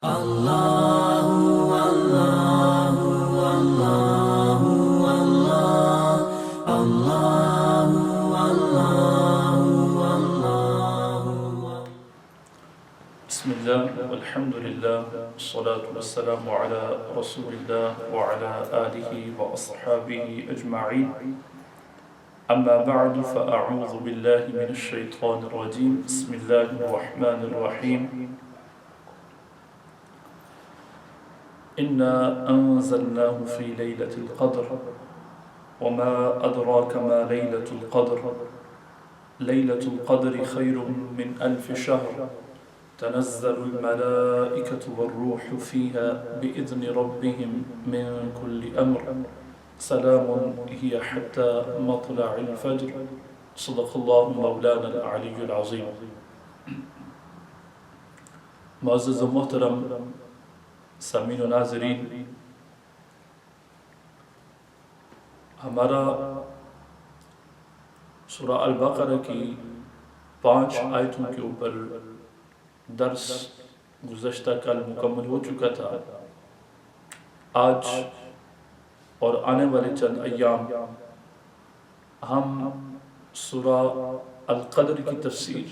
بسم الله والحمد لله والصلاة والسلام على رسول الله وعلى آله وأصحابه أجمعين. أما بعد فأعوذ بالله من الشيطان الرجيم. بسم الله الرحمن الرحيم. إنا أنزلناه في ليلة القدر وما أدراك ما ليلة القدر ليلة القدر خير من 1000 شهر تنزل الملائكة والروح فيها بإذن ربهم من كل أمر سلام هي حتى مطلع الفجر. صدق الله مولانا العلي العظيم. معزز و محترم سامعین و ناظرین، ہمارا سورہ البقرہ کی 5 آیتوں کے اوپر درس گزشتہ کل مکمل ہو چکا تھا. آج اور آنے والے چند ایام ہم سورہ القدر کی تفسیر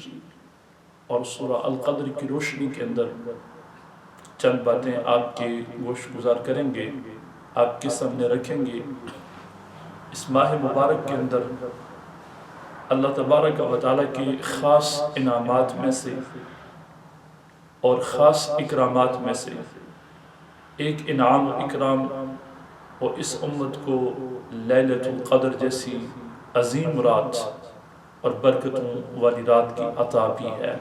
اور سورہ القدر کی روشنی کے اندر چند باتیں آپ کے گوش گزار کریں گے، آپ کے سامنے رکھیں گے. اس ماہ مبارک کے اندر اللہ تبارک و تعالیٰ کے خاص انعامات میں سے اور خاص اکرامات میں سے ایک انعام و اکرام وہ اس امت کو لیلۃ القدر جیسی عظیم رات اور برکتوں والی رات کی عطا بھی ہے.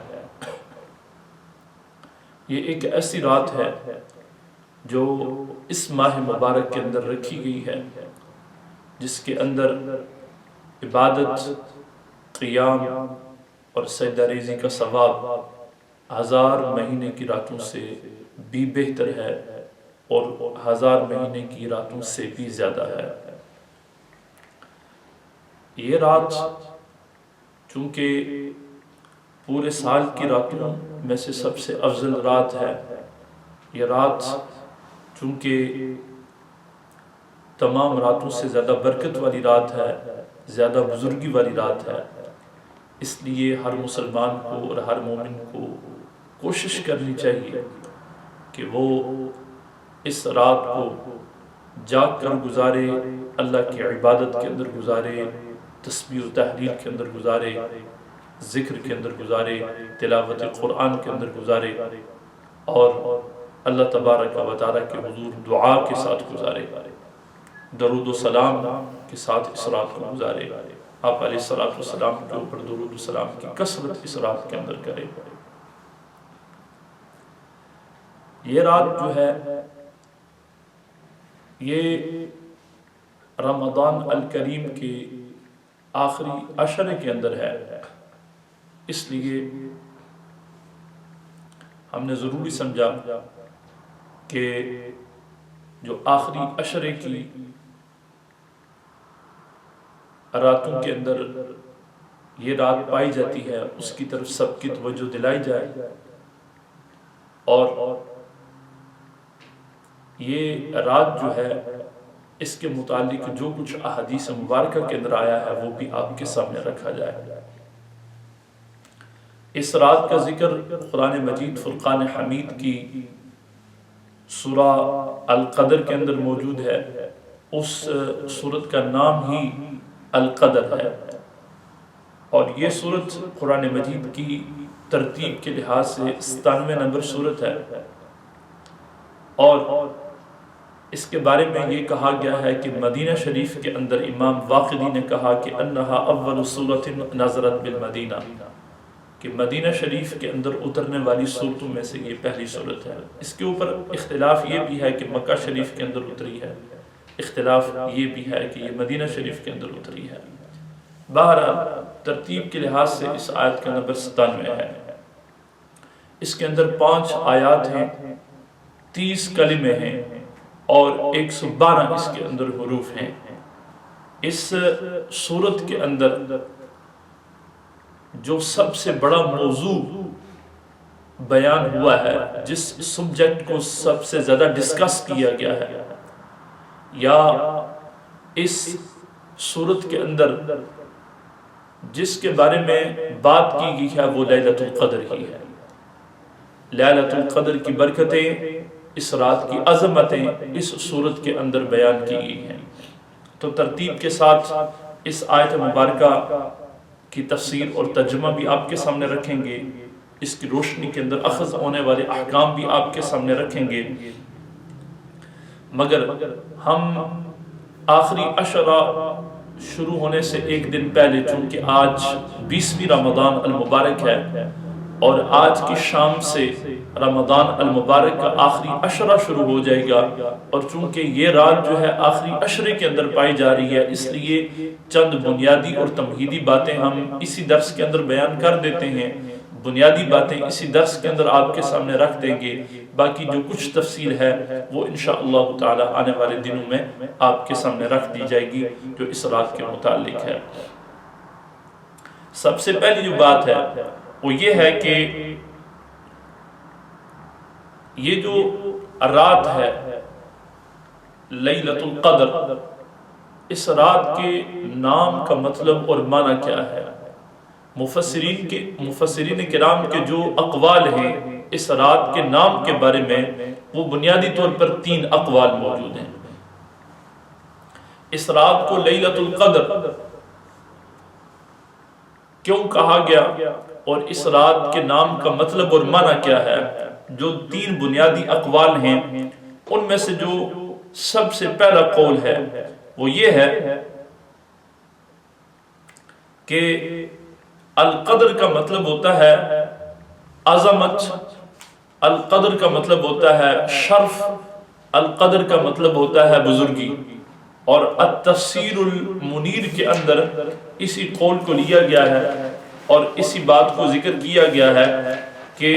یہ ایک ایسی رات ہے جو اس ماہ مبارک کے اندر رکھی گئی ہے، جس کے اندر عبادت، قیام اور سجدہ ریزی کا ثواب 1000 مہینے کی راتوں سے بھی بہتر ہے اور 1000 مہینے کی راتوں سے بھی زیادہ ہے. یہ رات چونکہ پورے سال کی راتوں میں سے سب سے افضل رات ہے، یہ رات چونکہ تمام راتوں سے زیادہ برکت والی رات ہے، زیادہ بزرگی والی رات ہے، اس لیے ہر مسلمان کو اور ہر مومن کو کوشش کرنی چاہیے کہ وہ اس رات کو جاگ کر گزارے، اللہ کی عبادت کے اندر گزارے، تسبیح و تحلیل کے اندر گزارے، ذکر کے اندر گزارے، تلاوت قرآن کے اندر گزارے اور اللہ تبارک و تعالیٰ کے حضور دعا کے ساتھ گزارے، درود و سلام کے ساتھ اس رات کو گزارے. آپ علیہ السلام کے اوپر درود و سلام کی کثرت اس رات کے اندر کرے. یہ رات جو ہے یہ رمضان الکریم کے آخری عشرے کے اندر ہے، اس لیے ہم نے ضروری سمجھا کہ جو آخری عشرے کی راتوں کے اندر یہ رات پائی جاتی ہے اس کی طرف سب کی توجہ دلائی جائے، اور یہ رات جو ہے اس کے متعلق جو کچھ احادیث مبارکہ کے اندر آیا ہے وہ بھی آپ کے سامنے رکھا جائے. اس رات کا ذکر قرآن مجید فرقان حمید کی سورہ القدر کے اندر موجود ہے. اس سورت کا نام ہی القدر ہے، اور یہ سورت قرآن مجید کی ترتیب کے لحاظ سے 97 نمبر سورت ہے، اور اس کے بارے میں یہ کہا گیا ہے کہ مدینہ شریف کے اندر امام واقدی نے کہا کہ انہا اول سورت نزلت بالمدینہ، کہ مدینہ شریف کے اندر اترنے والی صورتوں میں سے یہ پہلی صورت ہے. اس کے اوپر اختلاف یہ بھی ہے کہ مکہ شریف کے اندر اتری ہے، اختلاف یہ بھی ہے کہ یہ مدینہ شریف کے اندر اتری ہے. بہرحال ترتیب کے لحاظ سے اس آیت کا نمبر 97 ہے. اس کے اندر 5 آیات ہیں، 30 کلمے ہیں اور 112 اس کے اندر حروف ہیں. اس سورت کے اندر جو سب سے بڑا موضوع بیان ہوا ہے، جس سبجیکٹ کو سب سے زیادہ ڈسکس کیا گیا ہے، یا اس صورت کے اندر جس کے بارے میں بات کی گئی ہے وہ لیلۃ القدر ہی ہے۔ لیلۃ القدر کی برکتیں، اس رات کی عظمتیں اس صورت کے اندر بیان کی گئی ہیں۔ تو ترتیب کے ساتھ اس آیت مبارکہ کی تفسیر اور ترجمہ بھی آپ کے سامنے رکھیں گے، اس کی روشنی کے اندر اخذ ہونے والے احکام بھی آپ کے سامنے رکھیں گے، مگر ہم آخری عشرہ شروع ہونے سے ایک دن پہلے، چونکہ آج 20ویں رمضان المبارک ہے اور آج کی شام سے رمضان المبارک کا آخری عشرہ شروع ہو جائے گا، اور چونکہ یہ رات جو ہے آخری عشرے کے اندر پائی جا رہی ہے، اس لیے چند بنیادی اور تمہیدی باتیں ہم اسی درس کے اندر بیان کر دیتے ہیں، بنیادی باتیں اسی درس کے اندر آپ کے سامنے رکھ دیں گے، باقی جو کچھ تفصیل ہے وہ انشاءاللہ تعالی آنے والے دنوں میں آپ کے سامنے رکھ دی جائے گی جو اس رات کے متعلق ہے۔ سب سے پہلی جو بات ہے وہ یہ ہے کہ یہ جو رات ہے لیلۃ القدر، اس رات کے نام کا مطلب اور معنی کیا ہے؟ مفسرین کرام کے جو اقوال ہیں اس رات کے نام کے بارے میں، وہ بنیادی طور پر 3 اقوال موجود ہیں۔ اس رات کو لیلۃ القدر کیوں کہا گیا اور اس رات کے نام کا مطلب اور معنی کیا ہے؟ جو 3 بنیادی اقوال ہیں ان میں سے جو سب سے پہلا قول ہے وہ یہ ہے کہ القدر کا مطلب ہوتا ہے عظمت، القدر کا مطلب ہوتا ہے شرف، القدر کا مطلب ہوتا ہے بزرگی، اور التفسیر المنیر کے اندر اسی قول کو لیا گیا ہے اور اسی بات کو ذکر کیا گیا ہے کہ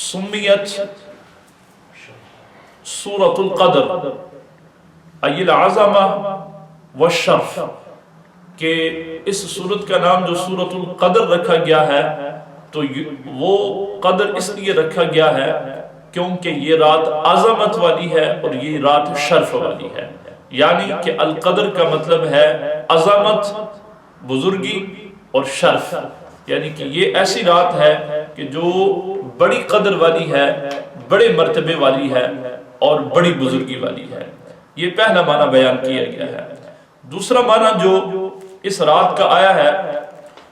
سمیت سورۃ القدر ای العظمہ والشرف، کہ اس سورت کا نام جو سورۃ القدر رکھا گیا ہے تو وہ قدر اس لیے رکھا گیا ہے کیونکہ یہ رات عظمت والی ہے اور یہ رات شرف والی ہے، یعنی کہ القدر کا مطلب ہے عظمت، بزرگی اور شرف، یعنی کہ یہ ایسی رات ہے کہ جو بڑی قدر والی ہے، بڑے مرتبے والی ہے اور بڑی بزرگی والی ہے۔ یہ پہلا معنی بیان کیا گیا ہے۔ دوسرا معنی جو اس رات کا آیا ہے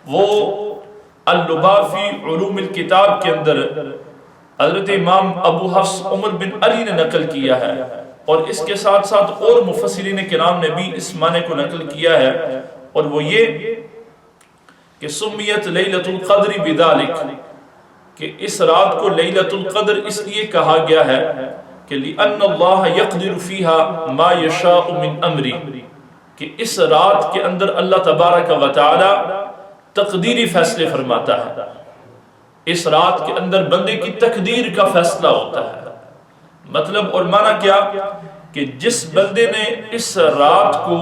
وہ اللبا فی علوم الکتاب کے اندر حضرت امام ابو حفص عمر بن علی نے نقل کیا ہے، اور اس کے ساتھ ساتھ اور مفسرین کرام نے بھی اس معنی کو نقل کیا ہے، اور وہ یہ کہ سمیت لیلۃ القدر بذالک، کہ اس رات کو لیلۃ القدر اس لیے کہا گیا ہے کہ لأن اللہ یقدر فیہا ما یشاء من امری، کہ اس رات کے اندر اللہ تبارک و تعالی تقدیری فیصلے فرماتا ہے، اس رات کے اندر بندے کی تقدیر کا فیصلہ ہوتا ہے۔ مطلب اور معنی کیا کہ جس بندے نے اس رات کو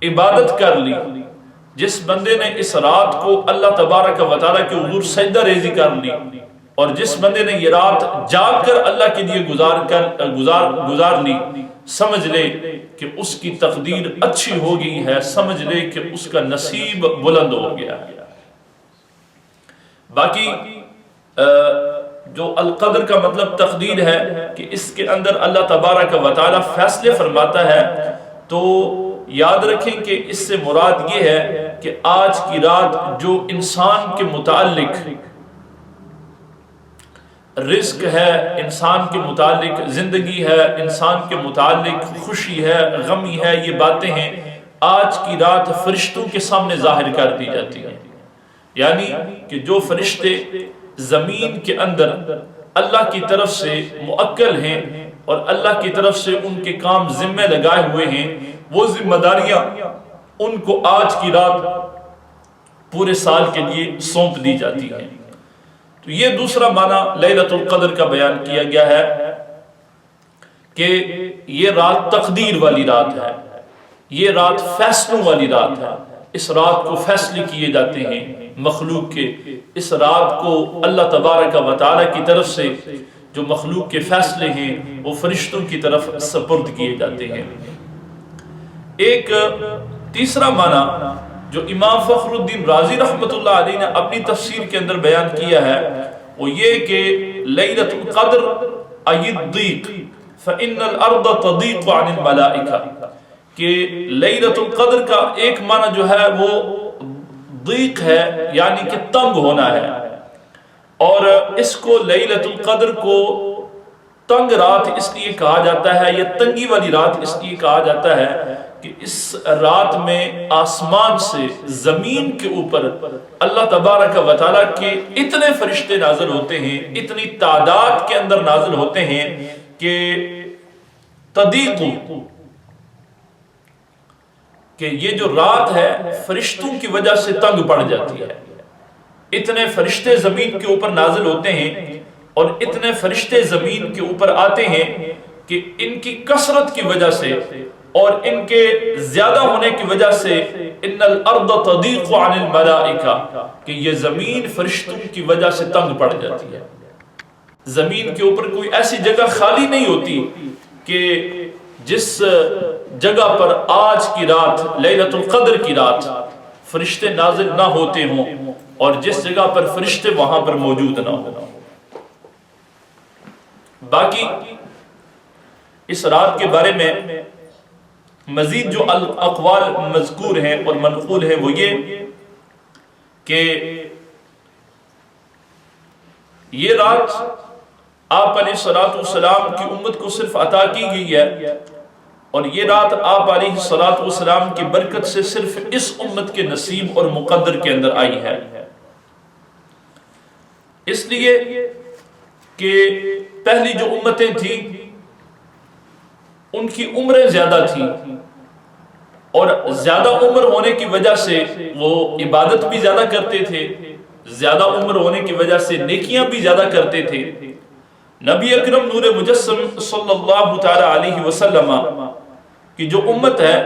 عبادت کر لی، جس بندے نے اس رات کو اللہ تبارک و تعالی کے حضور سجدہ ریزی کر لی، اور جس بندے نے یہ رات جاگ کر اللہ کے لیے گزار لی، سمجھ لے کہ اس کی تقدیر اچھی ہو گئی ہے، سمجھ لے کہ اس کا نصیب بلند ہو گیا۔ باقی جو القدر کا مطلب تقدیر ہے کہ اس کے اندر اللہ تبارک و تعالی فیصلے فرماتا ہے، تو یاد رکھیں کہ اس سے مراد یہ ہے کہ آج کی رات جو انسان کے متعلق رزق ہے، انسان کے متعلق زندگی ہے، انسان کے متعلق خوشی ہے، غمی ہے، یہ باتیں ہیں، آج کی رات فرشتوں کے سامنے ظاہر کر دی جاتی ہیں، یعنی کہ جو فرشتے زمین کے اندر اللہ کی طرف سے موکل ہیں اور اللہ کی طرف سے ان کے کام ذمہ لگائے ہوئے ہیں، وہ ذمہ داریاں ان کو آج کی رات پورے سال کے لیے سونپ دی جاتی ہیں۔ تو یہ دوسرا معنی لیلۃ القدر کا بیان کیا گیا ہے کہ یہ رات تقدیر والی رات ہے، یہ رات فیصلوں والی رات ہے، اس رات کو فیصلے کیے جاتے ہیں مخلوق کے، اس رات کو اللہ تبارک و تعالی کی طرف سے جو مخلوق کے فیصلے ہیں وہ فرشتوں کی طرف سپرد کیے جاتے ہیں۔ ایک تیسرا معنی جو امام فخر الدین رازی رحمۃ اللہ علیہ نے اپنی تفسیر کے اندر بیان کیا ہے وہ یہ کہ لیلۃ القدر ای الضیق فإن الارض تضیق عن الملائکہ، کہ لیلۃ القدر کا ایک معنی جو ہے وہ ضیق ہے یعنی کہ تنگ ہونا ہے، اور اس کو لیلۃ القدر کو تنگ رات اس لیے کہا جاتا ہے، یہ تنگی والی رات اس لیے کہا جاتا ہے کہ اس رات میں آسمان سے زمین کے اوپر اللہ تبارک و تعالیٰ کے اتنے فرشتے نازل ہوتے ہیں، اتنی تعداد کے اندر نازل ہوتے ہیں کہ تضیق، کہ یہ جو رات ہے فرشتوں کی وجہ سے تنگ پڑ جاتی ہے۔ اتنے فرشتے زمین کے اوپر نازل ہوتے ہیں اور اتنے فرشتے زمین کے اوپر آتے ہیں کہ ان کی کثرت کی وجہ سے اور ان کے زیادہ ہونے کی وجہ سے ان الارض تضیق عن الملائکہ، کہ یہ زمین فرشتوں کی وجہ سے تنگ پڑ جاتی ہے۔ زمین کے اوپر کوئی ایسی جگہ خالی نہیں ہوتی کہ جس جگہ پر آج کی رات لیلۃ القدر کی رات فرشتے نازل نہ ہوتے ہوں اور جس جگہ پر فرشتے وہاں پر موجود نہ ہوں۔ باقی اس رات کے بارے میں مزید جو اقوال مذکور ہیں اور منقول ہیں وہ یہ کہ یہ رات آپ علیہ الصلوۃ والسلام کی امت کو صرف عطا کی گئی ہے، اور یہ رات آپ علیہ الصلوۃ والسلام کی برکت سے صرف اس امت کے نصیب اور مقدر کے اندر آئی ہے، اس لیے کہ پہلی جو امتیں تھیں ان کی عمریں زیادہ تھیں، اور زیادہ عمر ہونے کی وجہ سے وہ عبادت بھی زیادہ کرتے تھے، زیادہ عمر ہونے کی وجہ سے نیکیاں بھی زیادہ کرتے تھے۔ نبی اکرم نور مجسم صلی اللہ تعالی علیہ وسلم کی جو امت ہے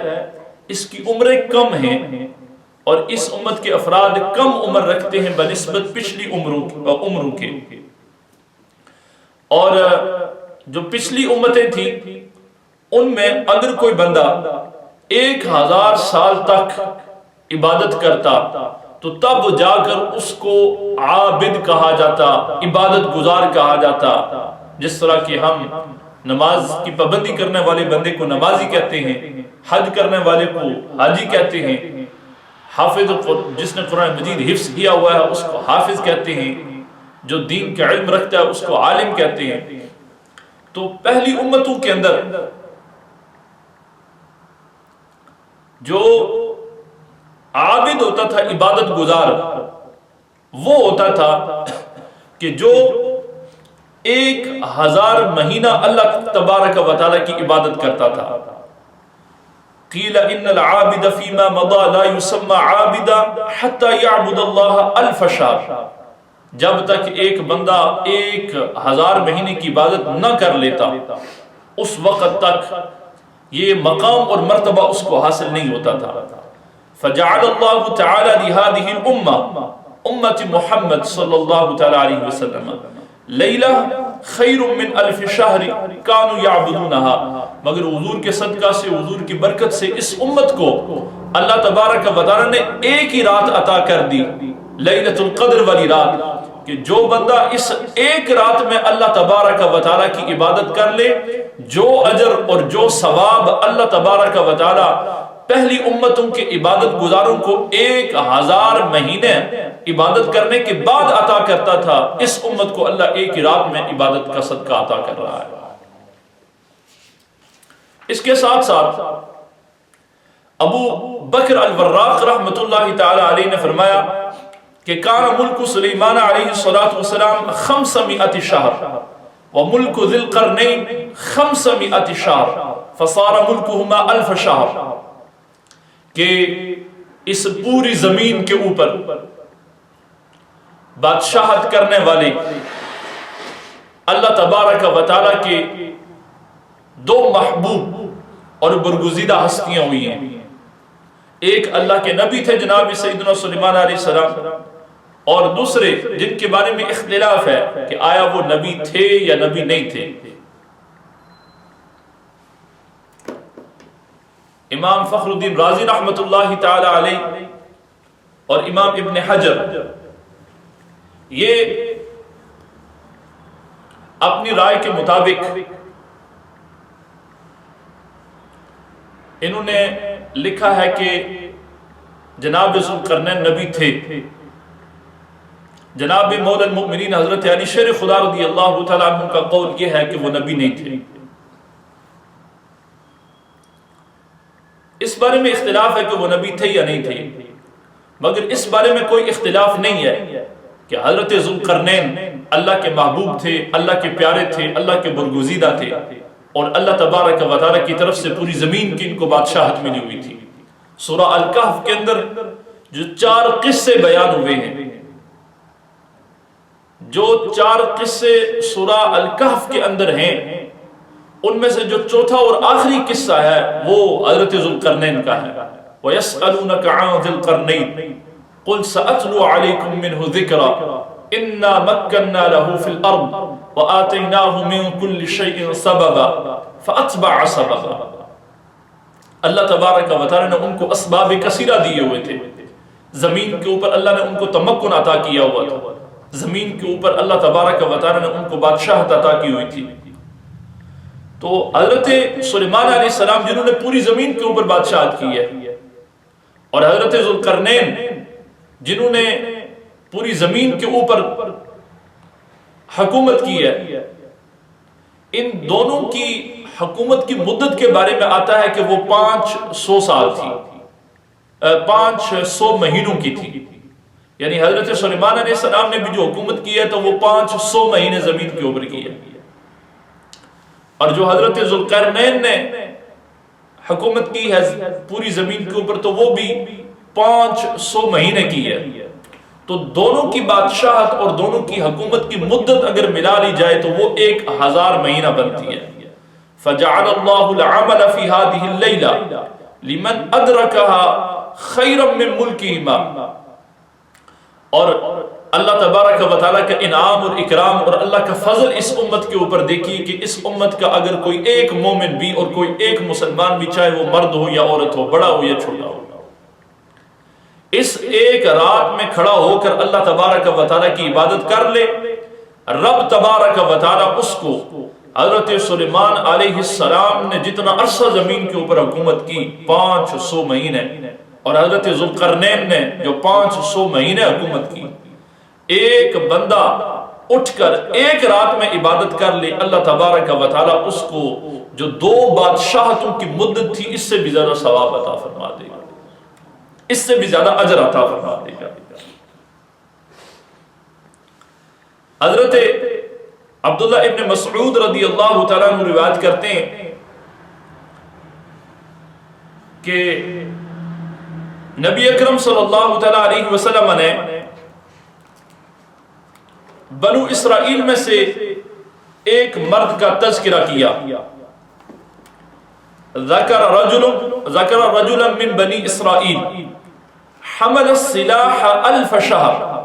اس کی عمریں کم ہیں، اور اس امت کے افراد کم عمر رکھتے ہیں بنسبت پچھلی عمروں کے، اور جو پچھلی امتیں تھیں ان میں اگر کوئی بندہ 1000 سال تک عبادت کرتا تو تب جا کر اس کو عابد کہا جاتا، عبادت گزار کہا جاتا، جس طرح کہ ہم نماز کی پابندی کرنے والے بندے کو نمازی کہتے ہیں، حج کرنے والے کو حاجی کہتے ہیں، حافظ جس نے قرآن مجید حفظ کیا ہوا ہے اس کو حافظ کہتے ہیں، جو دین کا علم رکھتا ہے اس کو عالم کہتے ہیں۔ تو پہلی امتوں کے اندر جو عابد ہوتا تھا، عبادت گزار، وہ ہوتا تھا کہ جو 1000 مہینہ اللہ تبارک و تعالی کی عبادت کرتا تھا۔ قیل ان العابد فیما مضى لا يسمى عابدا حتى يعبد الله 1000 شهر، جب تک ایک بندہ 1000 مہینے کی عبادت نہ کر لیتا اس وقت تک یہ مقام اور مرتبہ اس کو حاصل نہیں ہوتا تھا۔ فجعل اللہ تعالی لهذه الامه امت محمد صلی اللہ تعالی علیہ وسلم لیلہ خیر من 1000 شہر کانوا یعبدونها، مگر حضور کے صدقہ سے، حضور کی برکت سے اس امت کو اللہ تبارک و تعالی نے ایک ہی رات عطا کر دی، لیلۃ القدر والی رات، کہ جو بندہ اس ایک رات میں اللہ تبارک و تعالی کی عبادت کر لے، جو اجر اور جو ثواب اللہ تبارک و تعالی پہلی امتوں کے عبادت گزاروں کو 1000 مہینے عبادت کرنے کے بعد عطا کرتا تھا، اس امت کو اللہ ایک ہی رات میں عبادت کا صدقہ عطا کر رہا ہے۔ اس کے ساتھ ساتھ ابو بکر الوراق رحمۃ اللہ تعالی علیہ نے فرمایا کہ کان ملک سلیمان علیہ السلام 500 شہر وملک ذی القرنین 500 شہر فصار ملکہما 1000 شہر، کہ اس پوری زمین کے اوپر بادشاہت کرنے والے اللہ تبارک و تعالی کے 2 محبوب اور برگزیدہ ہستیاں ہوئی ہیں۔ ایک اللہ کے نبی تھے جناب سیدنا سلیمان علیہ السلام، اور دوسرے جن کے بارے میں اختلاف ہے کہ آیا وہ نبی تھے یا نبی نہیں تھے۔ امام فخر الدین رازی رحمت اللہ تعالی علیہ اور امام ابن حجر یہ اپنی رائے کے مطابق انہوں نے لکھا ہے کہ جناب ذوالقرنین نبی تھے۔ جناب مولا المؤمنین حضرت علی شیر خدا رضی اللہ تعالیٰ عنہ کا قول یہ ہے کہ وہ نبی نہیں تھے۔ اس بارے میں اختلاف ہے کہ وہ نبی تھے یا نہیں تھے، مگر اس بارے میں کوئی اختلاف نہیں ہے کہ حضرت ذوالقرنین اللہ کے محبوب تھے، اللہ کے پیارے تھے، اللہ کے برگزیدہ تھے، اور اللہ تبارک و تعالیٰ کی طرف سے پوری زمین کی ان کو بادشاہت ملی ہوئی تھی۔ سورہ الکہف کے اندر جو 4 قصے بیان ہوئے ہیں، جو 4 قصے سورہ الکہف کے اندر ہیں، ان میں سے جو چوتھا اور آخری قصہ ہے وہ حضرت ذوالقرنین کا ہے۔ وَيَسْأَلُونَكَ عَنْ ذِي الْقَرْنَيْنِ قُلْ سَأَتْلُو عَلَيْكُم مِّنْهُ ذِكْرًا إِنَّا مَكَّنَّا لَهُ فِي الْأَرْضِ وَآتَيْنَاهُ مِن كُلِّ شَيْءٍ سَبَبًا فَأَتْبَعَ سَبَبًا۔ اللہ تبارک و تعالیٰ نے ان کو اسباب کثیرہ دیے ہوئے تھے، زمین کے اوپر اللہ نے ان کو تمکن عطا کیا ہوا تھا، زمین کے اوپر اللہ تبارک و تعالیٰ نے ان کو بادشاہت عطا کی ہوئی تھی۔ تو حضرت سلیمان علیہ السلام جنہوں نے پوری زمین کے اوپر بادشاہت کی ہے، اور حضرت ذوالقرنین جنہوں نے پوری زمین کے اوپر حکومت کی ہے، ان دونوں کی حکومت کی مدت کے بارے میں آتا ہے کہ وہ 500 سال تھی، 500 مہینوں کی تھی۔ یعنی حضرت سلیمان علیہ السلام نے بھی جو حکومت کی ہے تو وہ 500 مہینے زمین کے اوپر کی ہے، اور جو حضرت ذوالقرنین نے حکومت کی ہے پوری زمین کے اوپر تو وہ بھی 500 مہینے کی ہے۔ تو دونوں کی بادشاہت اور دونوں کی حکومت کی مدت اگر ملا لی جائے تو وہ 1000 مہینہ بنتی ہے۔ فَجَعَلَ اللَّهُ الْعَمَلَ فِي هَذِهِ اللَّيْلَةِ لِمَنْ أَدْرَكَهَا خَيْرًا مِّن مُلْكِهِمَا۔ اور اللہ تبارک و تعالیٰ کا انعام اور اکرام اور اللہ کا فضل اس امت کے اوپر دیکھیے کہ اس امت کا اگر کوئی ایک مومن بھی اور کوئی ایک مسلمان بھی، چاہے وہ مرد ہو یا عورت ہو، بڑا ہو یا چھوٹا ہو، اس ایک رات میں کھڑا ہو کر اللہ تبارک و تعالیٰ کی عبادت کر لے، رب تبارک و تعالیٰ اس کو حضرت سلیمان علیہ السلام نے جتنا عرصہ زمین کے اوپر حکومت کی 500 مہینے، اور حضرت ذوالقرنین نے جو 500 مہینے حکومت کی، ایک بندہ اٹھ کر ایک رات میں عبادت کر لے، اللہ تبارک و تعالیٰ اس کو جو 2 بادشاہتوں کی مدت تھی اس سے بھی زیادہ ثواب عطا فرما دے گا، اس سے بھی زیادہ اجر عطا فرما دے گا۔ حضرت عبداللہ ابن مسعود رضی اللہ تعالیٰ عنہ روایت کرتے ہیں کہ نبی اکرم صلی اللہ تعالیٰ علیہ وسلم نے بنو اسرائیل میں سے ایک مرد کا تذکرہ کیا، ذکر رجلا من بنی اسرائیل حمل السلاح 1000 شهر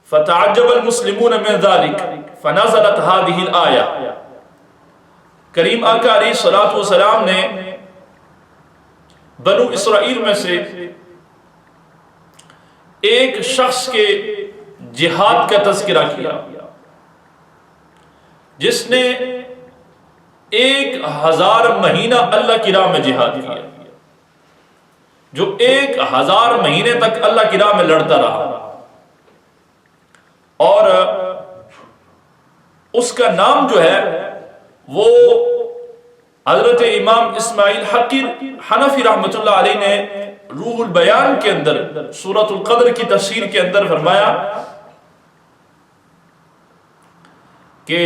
فتعجب المسلمون من ذلك فنزلت هذه الآية۔ کریم آقا علیہ الصلوۃ والسلام نے بنو اسرائیل میں سے ایک شخص کے جہاد کا تذکرہ کیا جس نے 1000 مہینہ اللہ کی راہ میں جہاد کیا، جو 1000 مہینے تک اللہ کی راہ میں لڑتا رہا، اور اس کا نام جو ہے وہ حضرت امام اسماعیل حقیر حنفی رحمت اللہ علیہ نے روح البیان کے اندر سورۃ القدر کی تفسیر کے اندر فرمایا کہ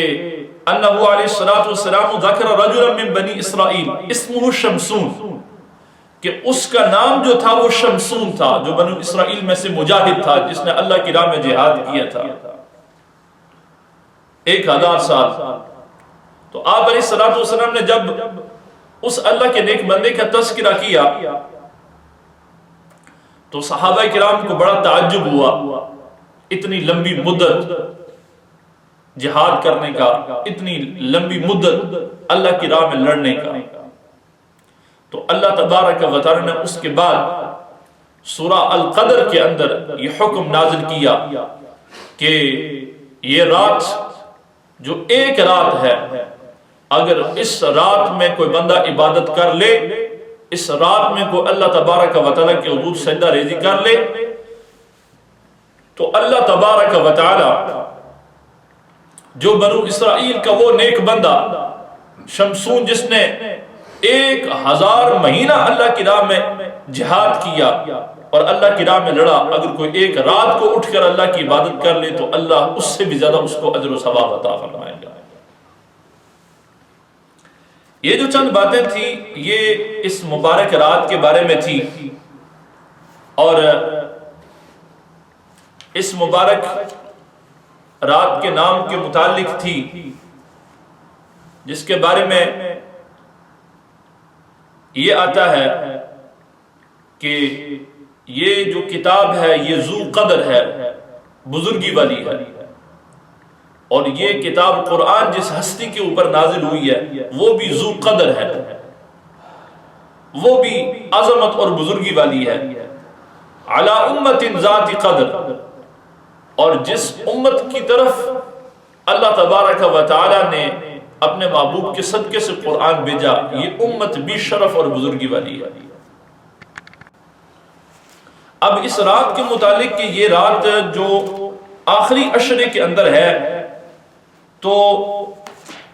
انہ علیہ السلام ذکر رجلا من بنی اسرائیل اسمہ شمسون، کہ اس کا نام جو تھا وہ شمسون تھا، جو بنو اسرائیل میں سے مجاہد تھا جس نے اللہ کی راہ میں جہاد کیا تھا 1000 سال۔ تو آپ علیہ السلام نے جب اس اللہ کے نیک بندے کا تذکرہ کیا تو صحابہ کرام کو بڑا تعجب ہوا، اتنی لمبی مدت جہاد کرنے کا، اتنی لمبی مدت اللہ کی راہ میں لڑنے کا۔ تو اللہ تبارک و تعالی نے اس کے بعد سورہ القدر کے اندر یہ حکم نازل کیا کہ یہ رات جو ایک رات ہے، اگر اس رات میں کوئی بندہ عبادت کر لے، اس رات میں کوئی اللہ تبارک و تعالی کے حضور سجدہ ریزی کر لے، تو اللہ تبارک و تعالی جو بنو اسرائیل کا وہ نیک بندہ شمسون جس نے 1000 مہینہ اللہ کی راہ میں جہاد کیا اور اللہ کی راہ میں لڑا، اگر کوئی ایک رات کو اٹھ کر اللہ کی عبادت کر لے تو اللہ اس سے بھی زیادہ اس کو اجر و ثواب عطا فرمائے گا۔ یہ جو چند باتیں تھیں یہ اس مبارک رات کے بارے میں تھی، اور اس مبارک رات کے نام کے متعلق تھی جس کے بارے میں یہ آتا ہے کہ یہ جو کتاب ہے یہ ذو قدر ہے، بزرگی والی ہے، اور یہ کتاب قرآن جس ہستی کے اوپر نازل ہوئی ہے وہ بھی ذو قدر ہے، وہ بھی عظمت اور بزرگی والی ہے۔ علی امت ذات قدر، اور جس امت کی طرف اللہ تبارک و تعالی نے اپنے محبوب کے صدقے سے قرآن بھیجا، یہ امت بھی شرف اور بزرگی والی ہے۔ اب اس رات کے متعلق کہ یہ رات جو آخری عشرے کے اندر ہے، تو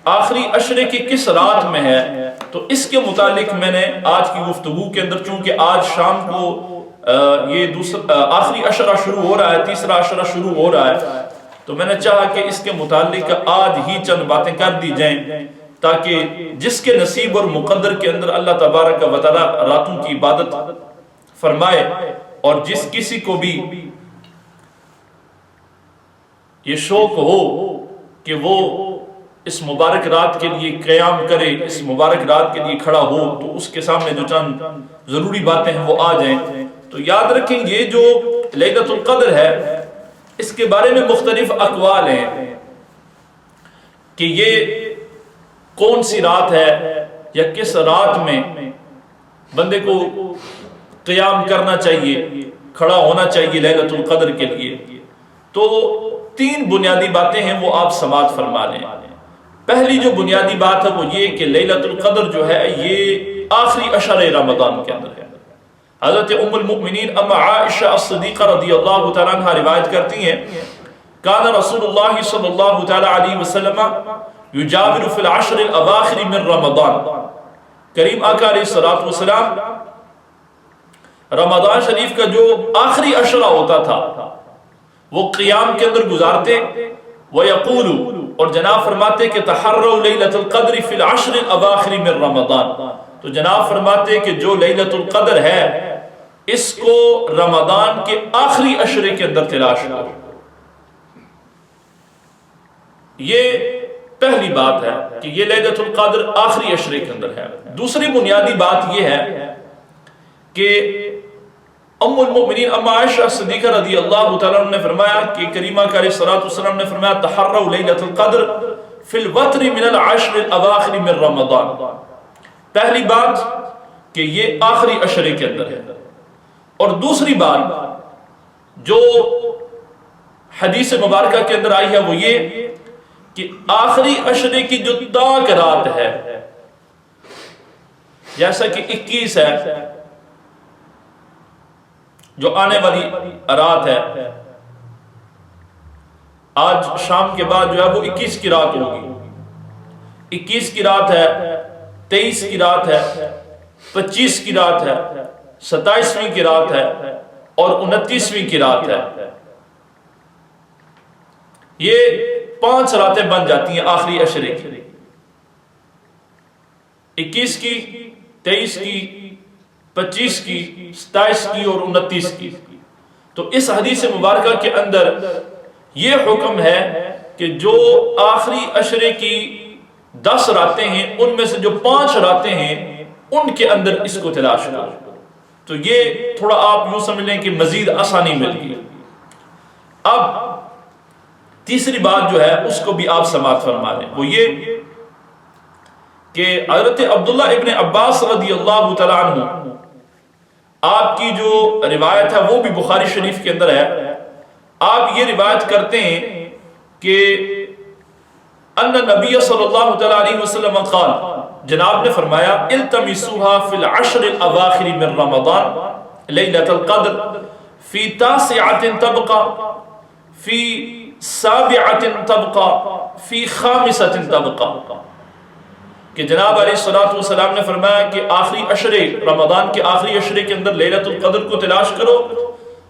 آخری عشرے کی کس رات میں ہے، تو اس کے متعلق میں نے آج کی گفتگو کے اندر، چونکہ آج شام کو یہ آخری عشرہ شروع ہو رہا ہے، تیسرا عشرہ شروع ہو رہا ہے، تو میں نے چاہا کہ اس کے متعلق آج ہی چند باتیں کر دی جائیں تاکہ جس کے نصیب اور مقدر کے اندر اللہ تبارک و تعالی راتوں کی عبادت فرمائے، اور جس کسی کو بھی یہ شوق ہو کہ وہ اس مبارک رات کے لیے قیام کرے، اس مبارک رات کے لیے کھڑا ہو، تو اس کے سامنے جو چند ضروری باتیں ہیں وہ آ جائیں۔ تو یاد رکھیں یہ جو لیلۃ القدر ہے اس کے بارے میں مختلف اقوال ہیں کہ یہ کون سی رات ہے یا کس رات میں بندے کو قیام کرنا چاہیے، کھڑا ہونا چاہیے لیلۃ القدر کے لیے۔ تو 3 بنیادی باتیں ہیں وہ آپ سماعت فرما لیں۔ پہلی جو بنیادی بات ہے وہ یہ کہ لیلۃ القدر جو ہے یہ آخری عشرہ رمضان کے اندر ہے۔ حضرت ام المؤمنین ام عائشہ الصدیقہ رضی اللہ تعالیٰ عنہ روایت کرتی ہیں، کان رسول اللہ صلی اللہ تعالیٰ علیہ وسلم یجاور فی العشر الاواخر من رمضان، کریم آقا علیہ الصلوۃ والسلام رمضان شریف کا جو آخری عشرہ ہوتا تھا وہ قیام کے اندر گزارتے، وَيَقُولُ، اور جناب فرماتے کہ تحروا لیلۃ القدر فی العشر الاواخر من رمضان، تو جناب فرماتے کہ جو لیلۃ القدر ہے اس کو رمضان کے آخری عشرے کے اندر تلاش کرو۔ یہ پہلی بات ہے کہ یہ لیلۃ القدر آخری عشرے کے اندر ہے۔ دوسری بنیادی بات یہ ہے کہ ام المؤمنین ام عائشہ صدیقہ رضی اللہ تعالیٰ عنہ نے فرمایا کہ کریمہ کا علیہ الصلوۃ والسلام نے فرمایا تحروا لیلۃ القدر فی الوتر من العشر الاواخر من رمضان۔ پہلی بات کہ یہ آخری عشرے کے اندر ہے، اور دوسری بات جو حدیث مبارکہ کے اندر آئی ہے وہ یہ کہ آخری عشرے کی جو تاک رات ہے، جیسا کہ 21 ہے جو آنے والی رات ہے، آج شام کے بعد جو ہے وہ 21 کی رات ہوگی، 21 کی رات ہے، 23 کی رات ہے، 25 کی رات ہے، 27ویں کی رات ہے اور 29ویں کی رات ہے۔ یہ 5 راتیں بن جاتی ہیں آخری عشرے کی، 21 کی، 23 کی، 25 کی، 27 کی اور 29 کی۔ تو اس حدیث مبارکہ کے اندر یہ حکم ہے کہ جو آخری عشرے کی 10 راتیں ہیں ان میں سے جو 5 راتیں ہیں ان کے اندر اس کو تلاش کرو۔ تو یہ تھوڑا آپ یوں سمجھ لیں کہ مزید آسانی مل گئی۔ اب تیسری بات جو ہے اس کو بھی آپ سماعت فرما لیں، وہ یہ کہ حضرت عبداللہ ابن عباس رضی اللہ تعالیٰ عنہ، آپ کی جو روایت ہے وہ بھی بخاری شریف کے اندر ہے، آپ یہ روایت کرتے ہیں کہ ان نبی صلی اللہ تعالیٰ علیہ وسلم قال، جناب نے فرمایا التمسوها فی العشر الاواخر من رمضان لیلۃ القدر فی تاسعۃ تبقى فی سابعۃ تبقى فی خامسۃ تبقى، کہ جناب علیہ الصلوۃ والسلام نے فرمایا کہ آخری عشرے، رمضان کے آخری عشرے کے اندر لیلۃ القدر کو تلاش کرو،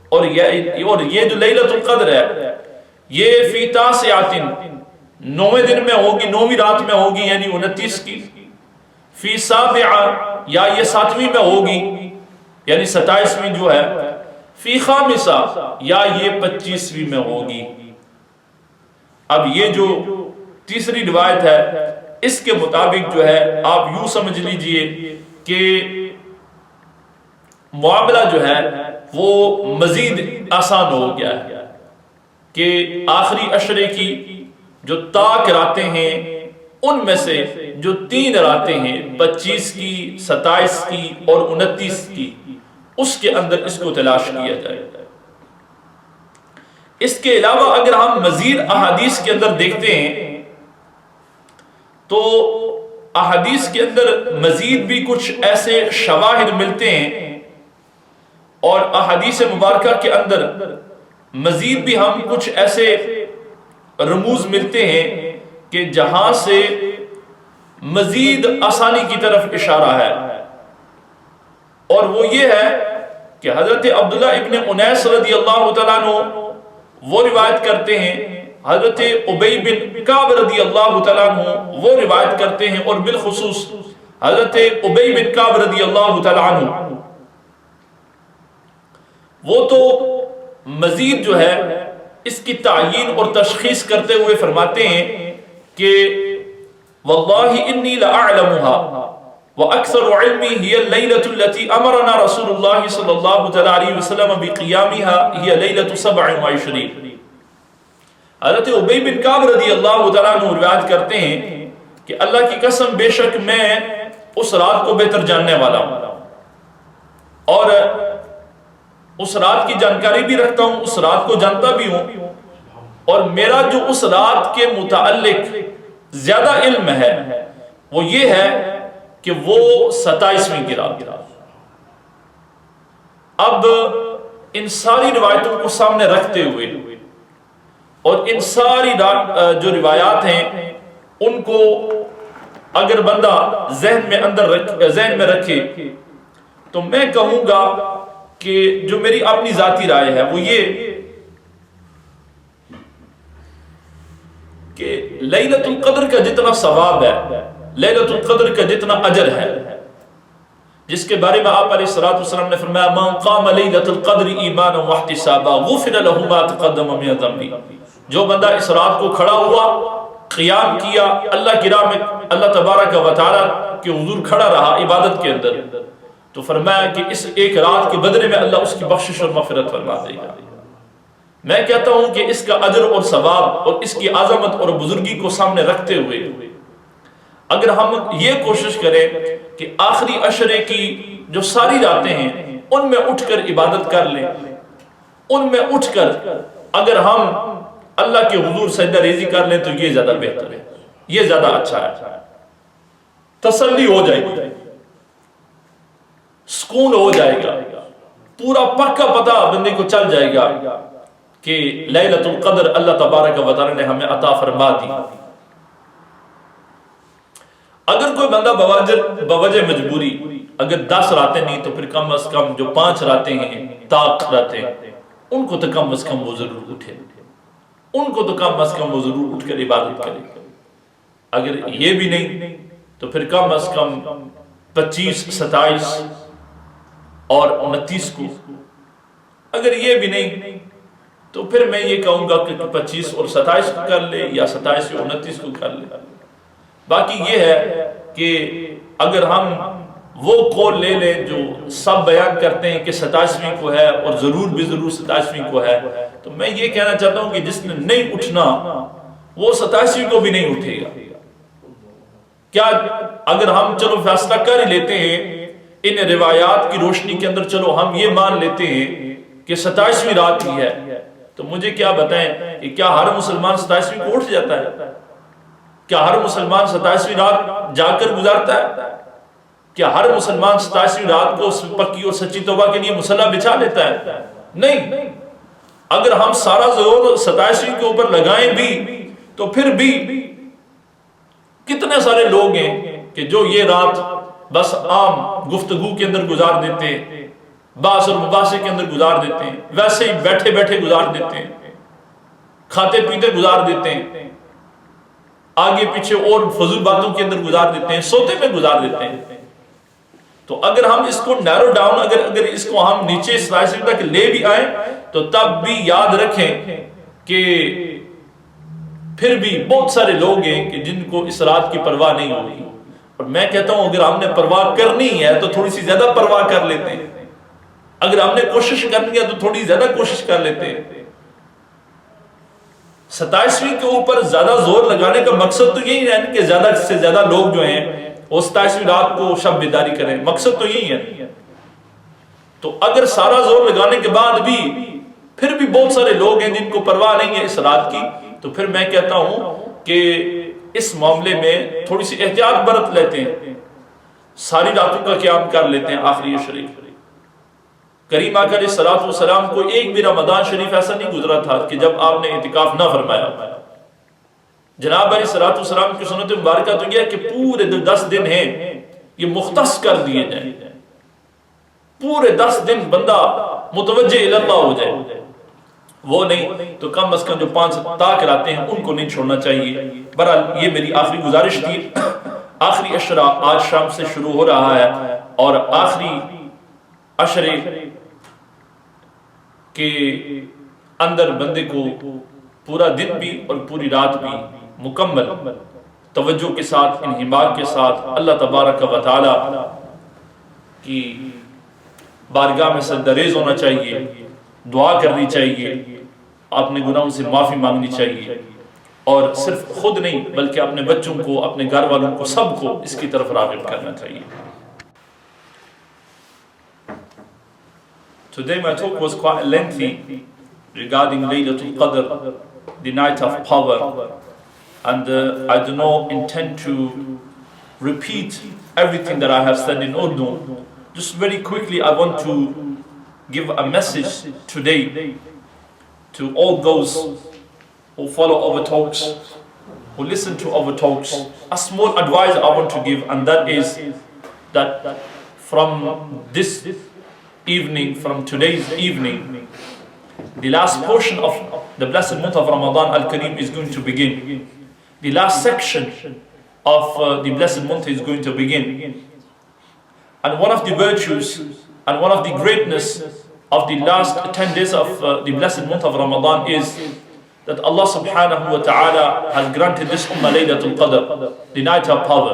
اور یہ جو لیلۃ القدر ہے یہ فی تاسعۃ، 9ویں دن میں ہوگی، 9ویں رات میں ہوگی یعنی 29 کی، فی سابعہ یا یہ 7ویں میں ہوگی یعنی 27ویں جو ہے، فی خامسہ یا یہ 25ویں میں ہوگی۔ اب یہ جو تیسری روایت ہے اس کے مطابق جو ہے آپ یوں سمجھ لیجئے کہ معاملہ جو ہے وہ مزید آسان ہو گیا ہے، کہ آخری عشرے کی جو تاک راتیں ہیں ان میں سے جو 3 راتیں ہیں، 25 کی، 27 کی اور 29 کی، اس کے اندر اس کو تلاش کیا جائے۔ اس کے علاوہ اگر ہم مزید احادیث کے اندر دیکھتے ہیں تو احادیث کے اندر مزید بھی کچھ ایسے شواہد ملتے ہیں، اور احادیث مبارکہ کے اندر مزید بھی ہم کچھ ایسے رموز ملتے ہیں کہ جہاں سے مزید آسانی کی طرف اشارہ ہے، اور وہ یہ ہے کہ حضرت عبداللہ ابن انیس رضی اللہ تعالیٰ عنہ وہ روایت کرتے ہیں، حضرت ابی بن کعب رضی اللہ تعالیٰ عنہ وہ روایت کرتے ہیں، اور بالخصوص حضرت ابی بن کعب رضی اللہ تعالیٰ عنہ وہ تو مزید جو ہے اس کی تعیین اور تشخیص کرتے ہوئے فرماتے ہیں کہ واللہ انی لأعلمها وأکثر علمی ہی اللیلۃ التي امرنا رسول اللہ صلی اللہ علیہ وسلم بقیامها ہی لیلۃ 27۔ حضرت ابی بن کعب رضی اللہ تعالیٰ عنہ روایت کرتے ہیں کہ اللہ کی قسم بے شک میں اس رات کو بہتر جاننے والا ہوں، اور اس رات کی جانکاری بھی رکھتا ہوں، اس رات کو جانتا بھی ہوں، اور میرا جو اس رات کے متعلق زیادہ علم ہے وہ یہ ہے کہ وہ 27ویں کی رات۔ اب ان ساری روایتوں کو سامنے رکھتے ہوئے اور ان ساری جو روایات ہیں ان کو اگر بندہ ذہن میں رکھے تو میں کہوں گا کہ جو میری اپنی ذاتی رائے ہے وہ یہ کہ لیلۃ القدر کا جتنا ثواب ہے، لیلۃ القدر کا جتنا اجر ہے، جس کے بارے میں آپ علیہ الصلوۃ والسلام نے فرمایا من قام لیلۃ القدر ایمانا واحتسابا غفر له ما تقدم من ذنبه، جو بندہ اس رات کو کھڑا ہوا، قیام کیا، اللہ کی راہ میں اللہ تبارک و تعالی کے حضور کھڑا رہا عبادت کے اندر، تو فرمایا کہ اس ایک رات کے بدلے میں اللہ اس کی بخشش اور مغفرت فرما دے گا۔ میں کہتا ہوں کہ اس کا اجر اور ثواب اور اس کی عظمت اور بزرگی کو سامنے رکھتے ہوئے اگر ہم یہ کوشش کریں کہ آخری عشرے کی جو ساری راتیں ہیں ان میں اٹھ کر عبادت کر لیں، ان میں اٹھ کر اگر ہم اللہ کے حضور سجدہ ریزی کر لیں تو یہ زیادہ بہتر ہے، یہ زیادہ اچھا ہے، تسلی ہو جائے گی، سکون ہو جائے گا، پورا پکا پتہ بندے کو چل جائے گا کہ لیلۃ القدر اللہ تبارک و تعالی نے ہمیں عطا فرما دی۔ اگر کوئی بندہ بوجہ مجبوری اگر 10 راتیں نہیں تو پھر کم از کم جو 5 راتیں ہیں طاق راتیں ان کو تو کم از کم وہ ضرور اٹھے، ان کو تو کم از کم وہ ضرور اٹھ کر عبادت کرے۔ اگر یہ بھی نہیں تو پھر کم از کم 25، 27 اور 29 کو، اگر یہ بھی نہیں تو پھر میں یہ کہوں گا کہ 25 اور 27 کو کر لے یا 27 اور 29 کو کر لے۔ باقی یہ ہے کہ اگر ہم وہ قول لے لیں جو سب بیان کرتے ہیں کہ 27ویں کو ہے اور ضرور بھی ضرور 27ویں کو ہے. تو میں یہ کہنا چاہتا ہوں کہ جس نے نہیں اٹھنا وہ 27ویں کو بھی نہیں اٹھے گا. کیا اگر ہم چلو فیصلہ کر ہی لیتے ہیں ان روایات کی روشنی کے اندر، چلو ہم یہ مان لیتے ہیں کہ 27ویں رات ہی ہے، تو مجھے کیا بتائیں کہ کیا ہر مسلمان 27ویں کو اٹھ جاتا ہے؟ کیا ہر مسلمان 27ویں رات جا کر گزارتا ہے؟ کیا ہر مسلمان 27ویں رات کو پکی اور سچی توبہ کے لیے مصلی بچھا لیتا ہے؟ نہیں. اگر ہم سارا زور 27ویں کے اوپر لگائیں بھی تو پھر بھی کتنے سارے لوگ ہیں کہ جو یہ رات بس عام گفتگو کے اندر گزار دیتے ہیں، باس اور مباحثے کے اندر گزار دیتے ہیں، ویسے ہی بیٹھے بیٹھے گزار دیتے ہیں، کھاتے پیتے گزار دیتے ہیں، آگے پیچھے اور فضول باتوں کے اندر گزار دیتے ہیں، سوتے میں گزار دیتے ہیں. تو اگر ہم اس کو نیرو ڈاؤن، اگر اس کو ہم نیچے 27ویں تک لے بھی آئیں تو تب بھی یاد رکھیں کہ پھر بھی بہت سارے لوگ ہیں کہ جن کو اس رات کی پرواہ نہیں ہوگی. اور میں کہتا ہوں اگر ہم نے پرواہ کرنی ہے تو تھوڑی سی زیادہ پرواہ کر لیتے ہیں، اگر ہم نے کوشش کرنی ہے تو تھوڑی زیادہ کوشش کر لیتے ہیں. 27ویں کے اوپر زیادہ زور لگانے کا مقصد تو یہی ہے کہ زیادہ سے زیادہ لوگ جو ہیں وہ 27ویں رات کو شب بیداری کریں، مقصد تو یہی ہے. تو اگر سارا زور لگانے کے بعد بھی پھر بھی بہت سارے لوگ ہیں جن کو پرواہ نہیں ہے اس رات کی، تو پھر میں کہتا ہوں کہ اس معاملے میں تھوڑی سی احتیاط برت لیتے ہیں، ساری راتوں کا قیام کر لیتے ہیں آخری شریف. کریم آقا علیہ الصلوۃ والسلام کو ایک بھی رمضان شریف ایسا نہیں گزرا تھا کہ جب آپ نے اعتکاف نہ فرمایا. جناب علیہ الصلوۃ والسلام کی سنت مبارکہ تو یہ ہے کہ پورے 10 دن ہیں یہ مختص کر دیے جائیں، پورے 10 دن بندہ متوجہ اللہ ہو جائے. وہ نہیں تو کم از کم جو 5 طاق آتے ہیں ان کو نہیں چھوڑنا چاہیے. بہرحال یہ میری آخری گزارش تھی. آخری عشرہ آج شام سے شروع ہو رہا ہے اور آخری عشرے کے اندر بندے کو پورا دن بھی اور پوری رات بھی مکمل توجہ کے ساتھ، انہماک کے ساتھ اللہ تبارک و تعالی کی بارگاہ میں سجدریز ہونا چاہیے، دعا کرنی چاہیے، اپنے گناہوں سے معافی مانگنی چاہیے، اور صرف خود نہیں بلکہ اپنے بچوں کو، اپنے گھر والوں کو، سب کو اس کی طرف راغب کرنا چاہیے. Today my talk was quite lengthy regarding Laylatul Qadr, the night of power, and I do not intend to repeat everything that I have said in Urdu. Just very quickly I want to give a message today to all those who follow our talks, who listen to our talks. A small advice I want to give, and that is that from this evening, from today's evening, the last portion of the blessed month of Ramadan al-Kareem is going to begin. The last section of the blessed month is going to begin. And one of the virtues and one of the greatness of the last 10 days of the blessed month of Ramadan is that Allah subhanahu wa ta'ala has granted this ummah Laylatul Qadr, the night of power.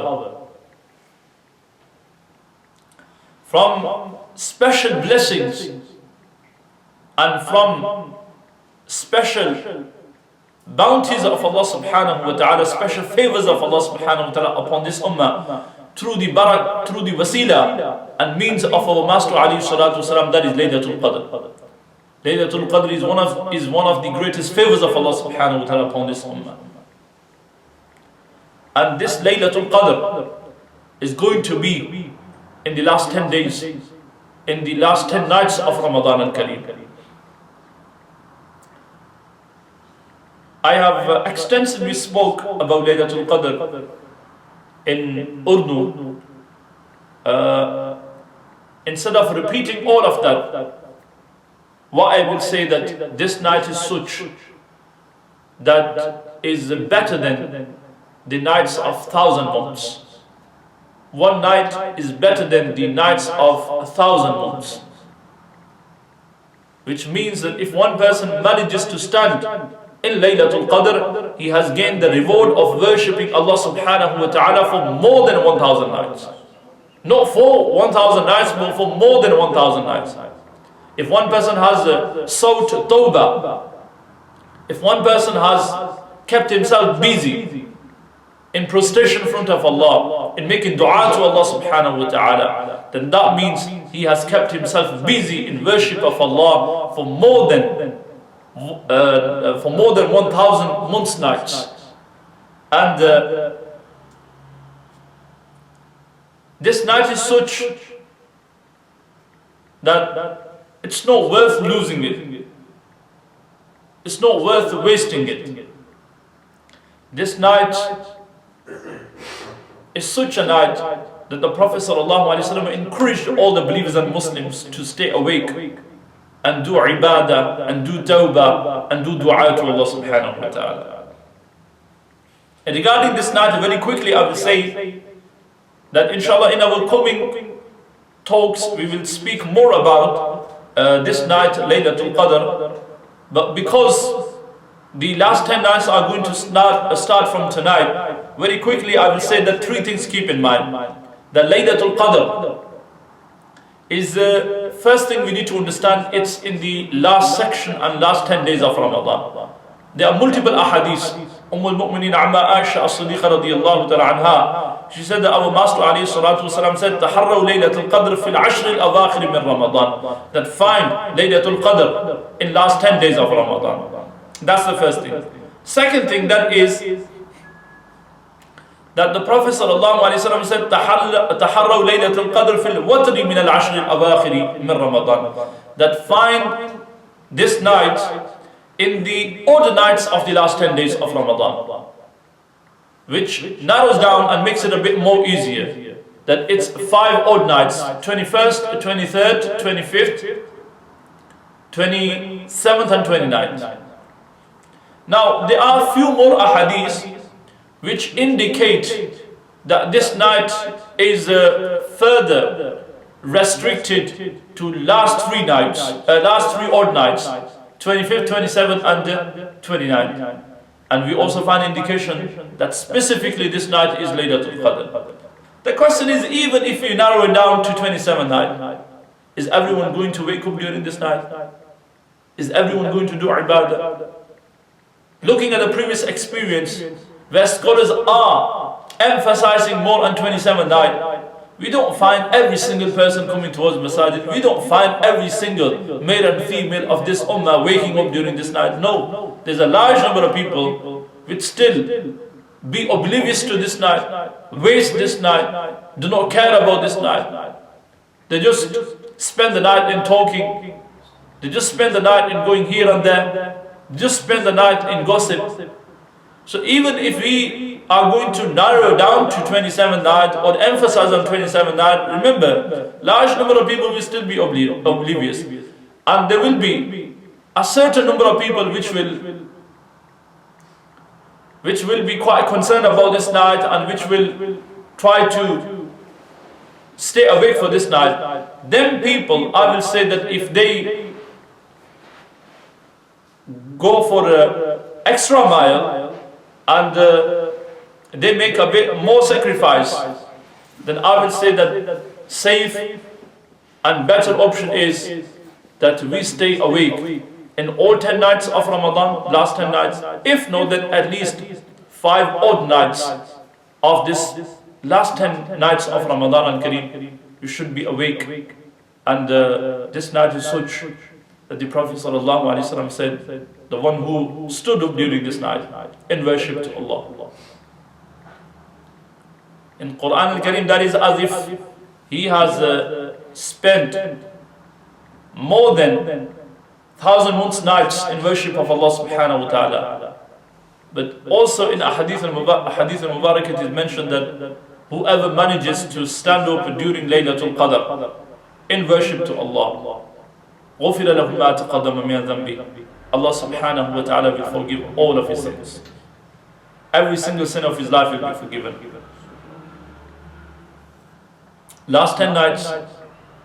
From special blessings and from special bounties of Allah subhanahu wa ta'ala, special favors of Allah subhanahu wa ta'ala upon this ummah, through the wasila and means of our Master alayhi salatu wasalam, that is Laylatul Qadr. Laylatul Qadr is one of the greatest favors of Allah subhanahu wa ta'ala upon this ummah. And this Laylatul Qadr is going to be in the last 10 days, in the last 10 nights of Ramadan al-Kareem. I have extensively spoke about Laylatul Qadr in Urdu. Instead of repeating all of that, what I will say that this night is such that is better than the nights of 1,000 months. One night is better than the nights of 1,000 months. Which means that if one person manages to stand in Laylatul Qadr, he has gained the reward of worshipping Allah subhanahu wa ta'ala for more than 1,000 nights. Not for 1,000 nights, but for more than 1,000 nights. If one person has sought tawbah, if one person has kept himself busy in prostration in front of Allah, in making dua to Allah subhanahu wa ta'ala, then that means he has kept himself busy in worship of Allah for more than 1,000 months nights. And this night is such that it's not worth losing it. It's not worth wasting it. This night is such a night that the Prophet ﷺ encouraged all the believers and Muslims to stay awake and do ibadah and do tawbah and do dua to Allah subhanahu wa ta'ala. And regarding this night, very quickly I will say that inshallah in our coming talks we will speak more about this night, Laylatul Qadr. But because the last 10 nights are going to start from tonight, very quickly I will say that three things keep in mind. The Laylatul Qadr is the first thing we need to understand. It's in the last section and last 10 days of Ramadan. There are multiple ahadith. al-Mu'mineen Amma Aisha as-Siddiqa radiyallahu ta'ala anha, she said that our Master alayhi salatu wasalam said, تَحَرَّوْا لَيْلَةَ الْقَدْرِ فِي الْعَشْرِ الْأَوَاخِرِ مِنْ رَمَضَانِ, that find Laylatul Qadr in last 10 days of Ramadan. That's the first thing. Second thing, that is that the Prophet sallallahu alayhi wasallam said, تَحَرَّوْا لَيْلَةَ الْقَدْرِ فِي الْوَتْرِ مِنَ الْعَشْرِ الْأَوَاخِرِ مِنْ رَمَضَانِ, that find this night in the odd nights of the last 10 days of Ramadan, which narrows down and makes it a bit more easier. That it's 5 odd nights: 21st, 23rd, 25th, 27th and 29th. Now there are a few more ahadith which indicate that this night is further restricted to last 3 nights, last 3 odd nights, 25th, 27th and 29th. And we also find indication that specifically this night is Laylatul Qadr. The question is, even if you narrow it down to 27th night, is everyone going to wake up during this night? Is everyone going to do ibadah? Looking at the previous experience, where scholars are emphasizing more on 27th night, we don't find every single person coming towards Masajid. We don't find every single male and female of this ummah waking up during this night. No, there's a large number of people which still be oblivious to this night, waste this night, do not care about this night. They just spend the night in talking. They just spend the night in going here and there. Just spend the night in gossip. So even if we are going to narrow down to 27th night or emphasize on 27th night, remember, large number of people will still be oblivious. And there will be a certain number of people which will be quite concerned about this night and which will try to stay awake for this night. Them people, I will say that if they go for an extra mile and they make a bit more sacrifice, then I will say that safe and better option is that we stay awake in all 10 nights of Ramadan, last 10 nights. If not, then at least 5 odd nights of this last 10 nights of Ramadan al-Kareem, you should be awake. And this night is such that the Prophet ﷺ said, the one who stood up during this night in worship to Allah. In Quran al-Kareem, that is as if he has spent more than 1,000 months nights in worship of Allah subhanahu wa ta'ala. But also in a hadith al-Mubarak it is mentioned that whoever manages to stand up during Laylatul Qadr in worship to Allah, غُفِرَ لَهُ مَا تَقَدَّمَ مِنْ ذَنْبِهِ, Allah subhanahu wa ta'ala will forgive all of his sins. Every single sin of his life will be forgiven. Last 10 nights,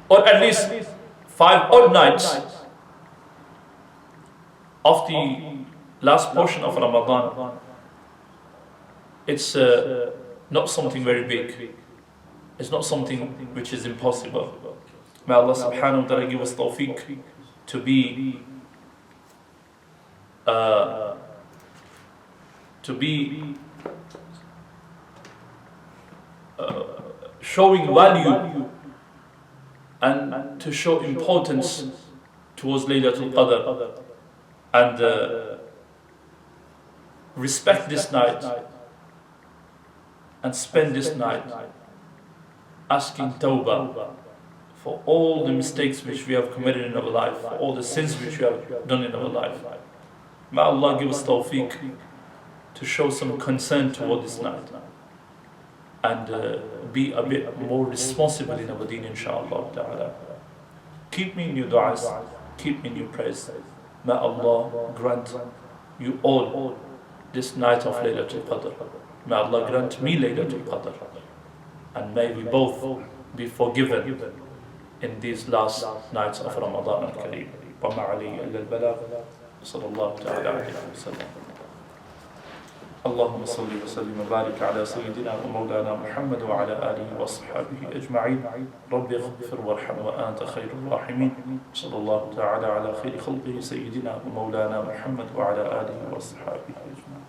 or at least 5 odd nights of the last portion of Ramadan, it's not something very big. It's not something which is impossible. May Allah subhanahu wa ta'ala give us tawfiq to be showing value and to show importance towards Laylatul Qadr and respect this night and spend this night asking tawbah for all the mistakes which we have committed in our life, for all the sins which we have done in our life. May Allah give us tawfiq to show some concern toward this night and be a bit more responsible in our deen, inshaAllah ta'ala. Keep me in your du'as, keep me in your prayers. May Allah grant you all this night of Laylatul Qadr. May Allah grant me Laylatul Qadr. And may we both be forgiven in these last nights of Ramadan al-Kareem. وَمَا عَلَيْهِ إِلَّا الْبَلَاغُ صلى الله تعالى عليه وسلم. اللهم صل وسلم وبارك على سيدنا ومولانا محمد وعلى آله وصحبه أجمعين. رب اغفر وارحم وأنت خير الراحمين. صلى الله تعالى على خير خلقه سيدنا ومولانا محمد وعلى آله وصحبه أجمعين.